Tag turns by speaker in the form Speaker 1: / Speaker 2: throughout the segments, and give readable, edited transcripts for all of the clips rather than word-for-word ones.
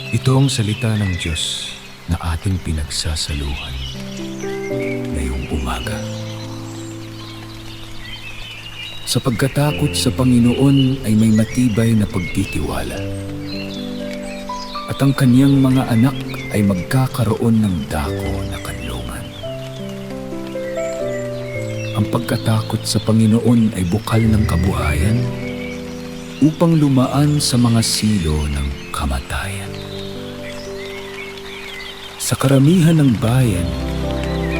Speaker 1: Ito ang salita ng Diyos na ating pinagsasaluhan ngayong umaga. Sa pagkatakot sa Panginoon ay may matibay na pagtitiwala. At ang kanyang mga anak ay magkakaroon ng dako na kanlungan. Ang pagkatakot sa Panginoon ay bukal ng kabuhayan upang lumaan sa mga silo ng kamatayan. Sa karamihan ng bayan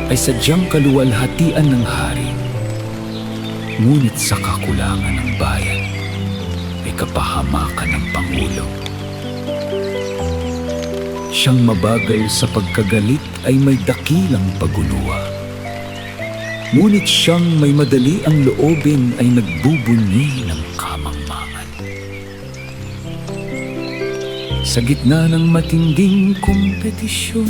Speaker 1: ay sadyang kaluwalhatian ng hari. Ngunit sa kakulangan ng bayan ay kapahamakan ng Pangulo. Siyang mabagal sa pagkagalit ay may dakilang paguluwa. Ngunit siyang may madali ang loobin ay nagbubunyi ng kamangmangan. Sa gitna ng matinding kompetisyon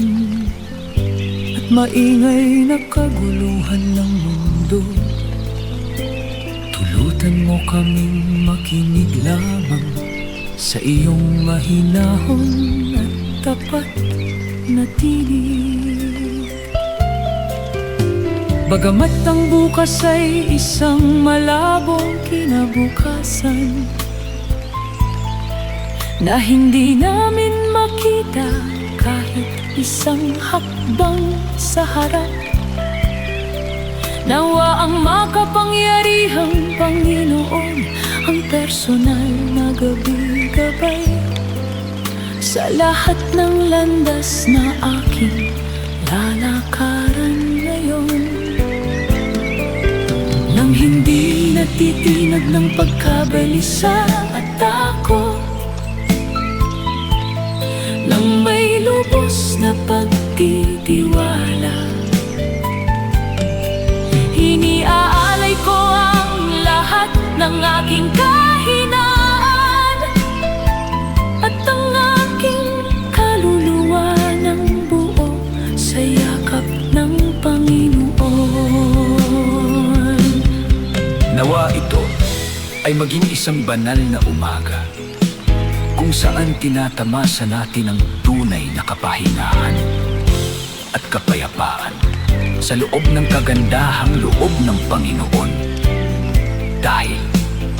Speaker 1: at maingay na kaguluhan ng mundo, tulutan mo kaming makinig lamang sa iyong mahinahon at tapat na tinig. Bagamat ang bukas ay isang malabong kinabukasan na hindi namin makita kahit isang hakbang sa harap, nawa ang makapangyarihang Panginoon ang personal na gabi-gabay sa lahat ng landas na aking lalakaran ngayon. Nang hindi natitinag ng pagkabalisa at takot, nang may lubos na pagtitiwala, iniaalay ko ang lahat ng aking kahinaan at ang aking kaluluwa ng buo sa yakap ng Panginoon. Nawa ito ay maging isang banal na umaga kung saan tinatamasa natin ang tunay na kapahingahan at kapayapaan sa loob ng kagandahang loob ng Panginoon, dahil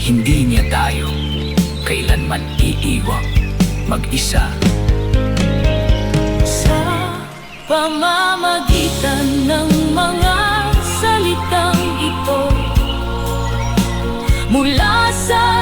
Speaker 1: hindi niya tayo kailanman iiwang mag-isa.
Speaker 2: Sa pamamagitan ng mga salitang ito mula sa